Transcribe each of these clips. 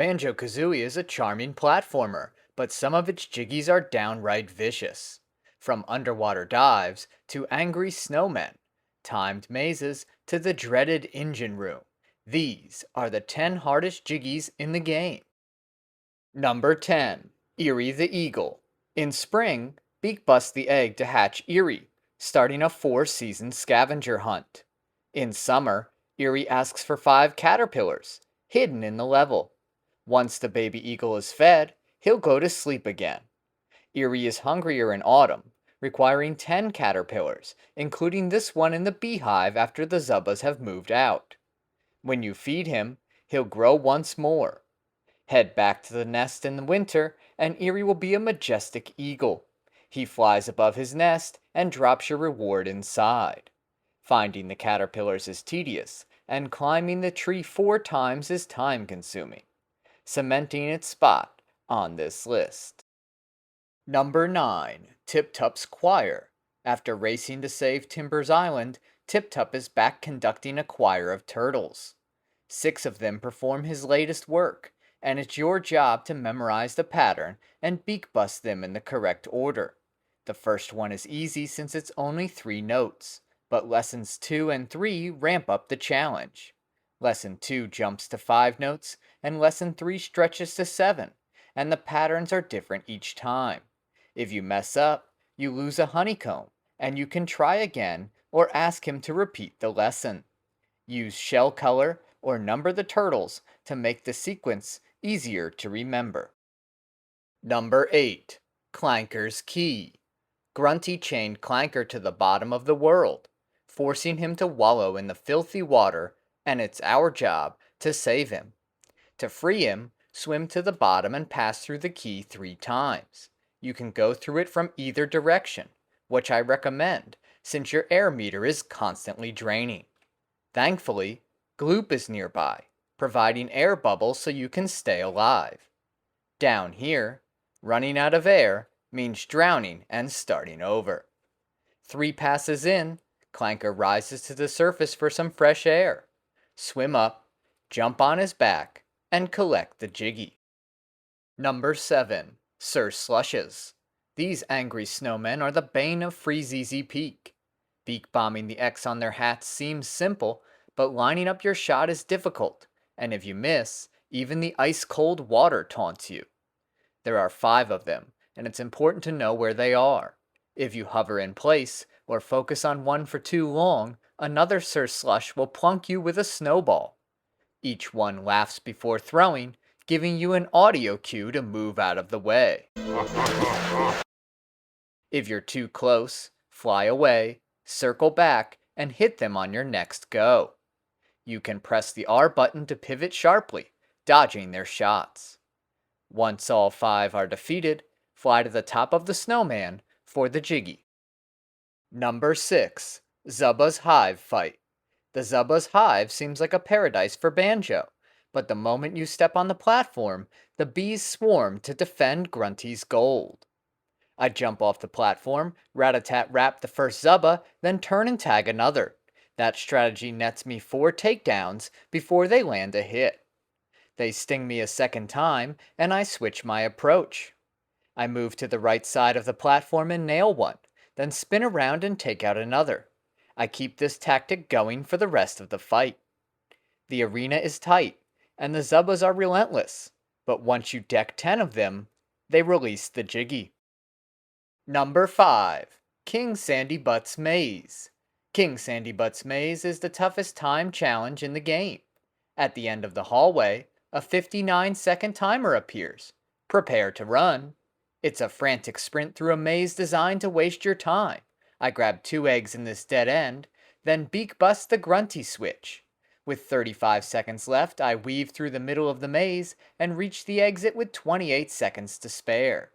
Banjo-Kazooie is a charming platformer, but some of its jiggies are downright vicious. From underwater dives to angry snowmen, timed mazes to the dreaded engine room. These are the 10 hardest jiggies in the game. Number 10. Eyrie the Eagle. In spring, Beak busts the egg to hatch Eyrie, starting a 4-season scavenger hunt. In summer, Eyrie asks for 5 caterpillars, hidden in the level. Once the baby eagle is fed, he'll go to sleep again. Eyrie is hungrier in autumn, requiring 10 caterpillars, including this one in the beehive after the Zubbas have moved out. When you feed him, he'll grow once more. Head back to the nest in the winter, and Eyrie will be a majestic eagle. He flies above his nest and drops your reward inside. Finding the caterpillars is tedious, and climbing the tree 4 times is time consuming, cementing its spot on this list. Number 9. Tip Tup's Choir. After racing to save Timbers Island, Tip Tup is back conducting a choir of turtles. 6 of them perform his latest work, and it's your job to memorize the pattern and beak bust them in the correct order. The first one is easy since it's only 3 notes, but lessons 2 and 3 ramp up the challenge. Lesson 2 jumps to 5 notes, and lesson 3 stretches to 7, and the patterns are different each time. If you mess up, you lose a honeycomb, and you can try again or ask him to repeat the lesson. Use shell color or number the turtles to make the sequence easier to remember. Number 8. Clanker's Key. Grunty chained Clanker to the bottom of the world, forcing him to wallow in the filthy water, and it's our job to save him. To free him, swim to the bottom and pass through the key 3 times. You can go through it from either direction, which I recommend since your air meter is constantly draining. Thankfully, Gloop is nearby, providing air bubbles so you can stay alive. Down here, running out of air means drowning and starting over. 3 passes in, Clanker rises to the surface for some fresh air. Swim up, jump on his back, and collect the jiggy. Number 7. Sir Slushes. These angry snowmen are the bane of Freezeezy Peak. Beak bombing the X on their hats seems simple, but lining up your shot is difficult, and if you miss, even the ice-cold water taunts you. There are 5 of them, and it's important to know where they are. If you hover in place, or focus on one for too long, another Sir Slush will plunk you with a snowball. Each one laughs before throwing, giving you an audio cue to move out of the way. If you're too close, fly away, circle back, and hit them on your next go. You can press the R button to pivot sharply, dodging their shots. Once all 5 are defeated, fly to the top of the snowman for the jiggy. Number 6. Zubba's Hive Fight. The Zubba's Hive seems like a paradise for Banjo, but the moment you step on the platform, the bees swarm to defend Grunty's gold. I jump off the platform, rat-a-tat-rap the first Zubba, then turn and tag another. That strategy nets me 4 takedowns before they land a hit. They sting me a second time, and I switch my approach. I move to the right side of the platform and nail one, then spin around and take out another. I keep this tactic going for the rest of the fight. The arena is tight, and the Zubbas are relentless, but once you deck 10 of them, they release the jiggy. Number 5. King Sandy Butt's Maze. King Sandy Butt's Maze is the toughest time challenge in the game. At the end of the hallway, a 59-second timer appears. Prepare to run. It's a frantic sprint through a maze designed to waste your time. I grab 2 eggs in this dead end, then beak bust the Grunty switch. With 35 seconds left, I weave through the middle of the maze and reach the exit with 28 seconds to spare.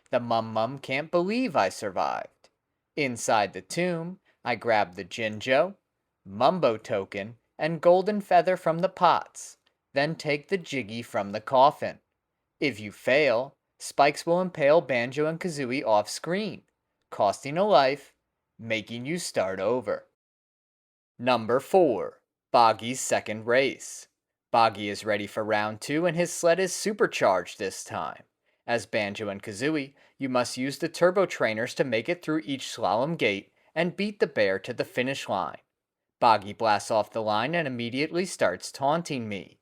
The Mum can't believe I survived. Inside the tomb, I grab the Jinjo, Mumbo token, and golden feather from the pots, then take the jiggy from the coffin. If you fail, spikes will impale Banjo and Kazooie off screen, costing a life, making you start over. Number 4. Boggy's Second Race. Boggy is ready for round 2 and his sled is supercharged this time. As Banjo and Kazooie, you must use the turbo trainers to make it through each slalom gate and beat the bear to the finish line. Boggy blasts off the line and immediately starts taunting me.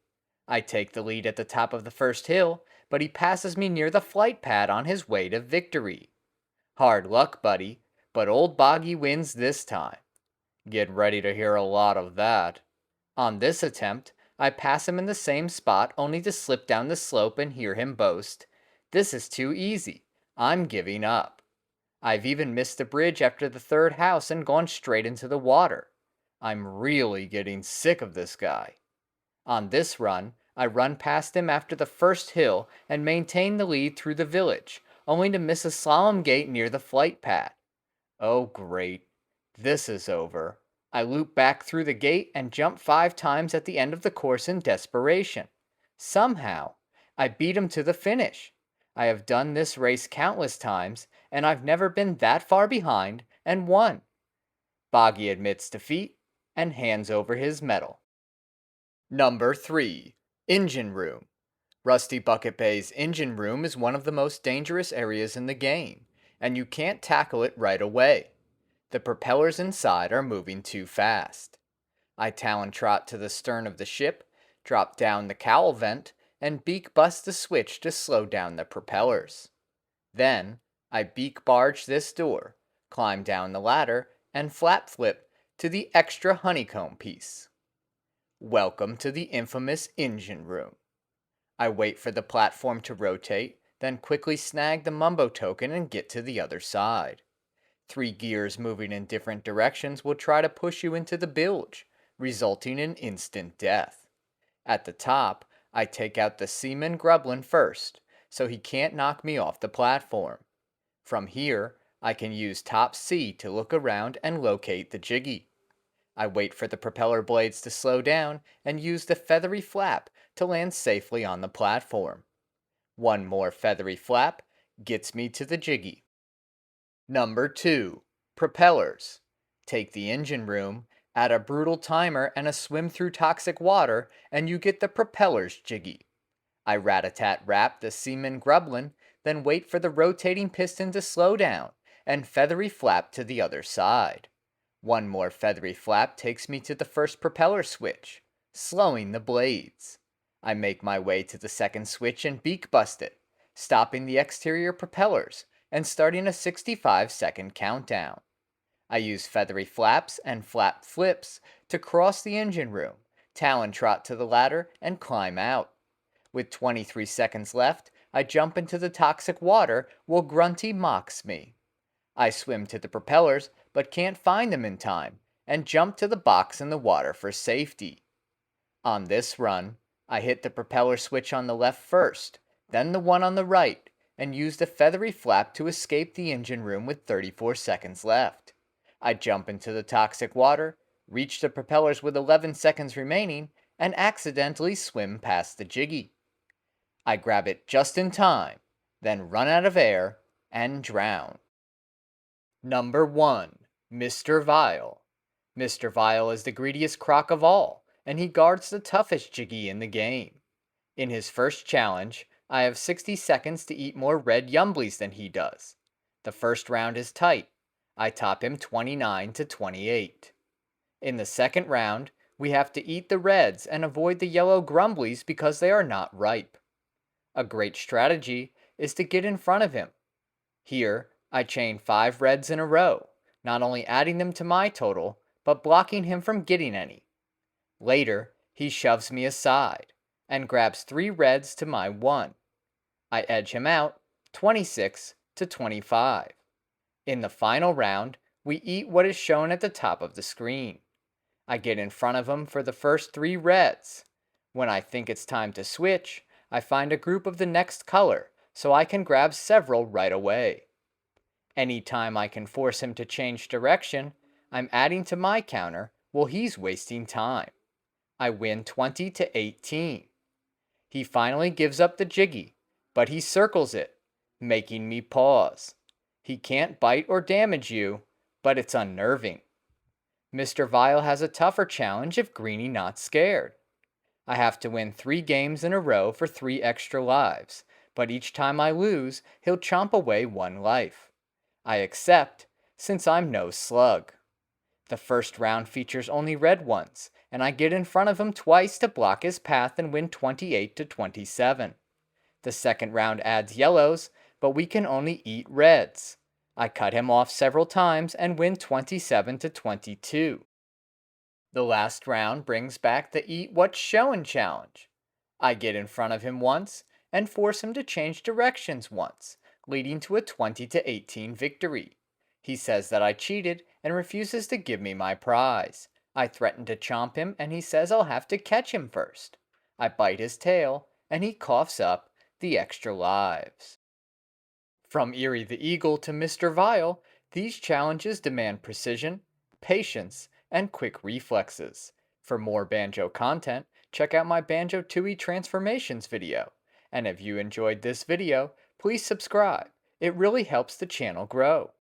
I take the lead at the top of the first hill, but he passes me near the flight pad on his way to victory. Hard luck, buddy, but old Boggy wins this time. Get ready to hear a lot of that. On this attempt, I pass him in the same spot only to slip down the slope and hear him boast, "This is too easy. I'm giving up." I've even missed the bridge after the third house and gone straight into the water. I'm really getting sick of this guy. On this run, I run past him after the first hill and maintain the lead through the village, only to miss a slalom gate near the flight pad. Oh great, this is over. I loop back through the gate and jump 5 times at the end of the course in desperation. Somehow, I beat him to the finish. I have done this race countless times, and I've never been that far behind and won. Boggy admits defeat and hands over his medal. Number 3. Engine Room. Rusty Bucket Bay's engine room is one of the most dangerous areas in the game, and you can't tackle it right away. The propellers inside are moving too fast. I talon trot to the stern of the ship, drop down the cowl vent, and beak bust the switch to slow down the propellers. Then, I beak barge this door, climb down the ladder, and flap flip to the extra honeycomb piece. Welcome to the infamous engine room. I wait for the platform to rotate, then quickly snag the mumbo token and get to the other side. 3 gears moving in different directions will try to push you into the bilge, resulting in instant death. At the top, I take out the seaman Grublin first, so he can't knock me off the platform. From here, I can use top C to look around and locate the Jiggy. I wait for the propeller blades to slow down and use the feathery flap to land safely on the platform. One more feathery flap gets me to the Jiggy. Number 2. Propellers. Take the engine room, add a brutal timer and a swim through toxic water, and you get the propellers Jiggy. I rat-a-tat-rap the seaman Grublin, then wait for the rotating piston to slow down, and feathery flap to the other side. One more feathery flap takes me to the first propeller switch, slowing the blades. I make my way to the second switch and beak bust it, stopping the exterior propellers and starting a 65-second countdown. I use feathery flaps and flap flips to cross the engine room, talon trot to the ladder, and climb out. With 23 seconds left, I jump into the toxic water while Grunty mocks me. I swim to the propellers but can't find them in time and jump to the box in the water for safety. On this run, I hit the propeller switch on the left first, then the one on the right, and use the feathery flap to escape the engine room with 34 seconds left. I jump into the toxic water, reach the propellers with 11 seconds remaining, and accidentally swim past the Jiggy. I grab it just in time, then run out of air and drown. Number 1. Mr. Vile. Mr. Vile is the greediest croc of all, and he guards the toughest Jiggy in the game. In his first challenge, I have 60 seconds to eat more red Yumblies than he does. The first round is tight. I top him 29-28. In the second round, we have to eat the reds and avoid the yellow Grumblies because they are not ripe. A great strategy is to get in front of him. Here, I chain 5 reds in a row, not only adding them to my total, but blocking him from getting any. Later, he shoves me aside and grabs 3 reds to my 1. I edge him out 26-25. In the final round, we eat what is shown at the top of the screen. I get in front of him for the first 3 reds. When I think it's time to switch, I find a group of the next color so I can grab several right away. Anytime I can force him to change direction, I'm adding to my counter while he's wasting time. I win 20-18. He finally gives up the Jiggy, but he circles it, making me pause. He can't bite or damage you, but it's unnerving. Mr. Vile has a tougher challenge if Greenie not scared. I have to win 3 games in a row for 3 extra lives, but each time I lose, he'll chomp away 1 life. I accept, since I'm no slug. The first round features only red ones, and I get in front of him twice to block his path and win 28 to 27. The second round adds yellows, but we can only eat reds. I cut him off several times and win 27 to 22. The last round brings back the Eat What's Showin' challenge. I get in front of him once and force him to change directions once, leading to a 20 to 18 victory. He says that I cheated and refuses to give me my prize. I threaten to chomp him and he says I'll have to catch him first. I bite his tail and he coughs up the extra lives. From Eyrie the Eagle to Mr. Vile, these challenges demand precision, patience, and quick reflexes. For more banjo content, check out my Banjo-Tooie transformations video. And if you enjoyed this video, please subscribe. It really helps the channel grow.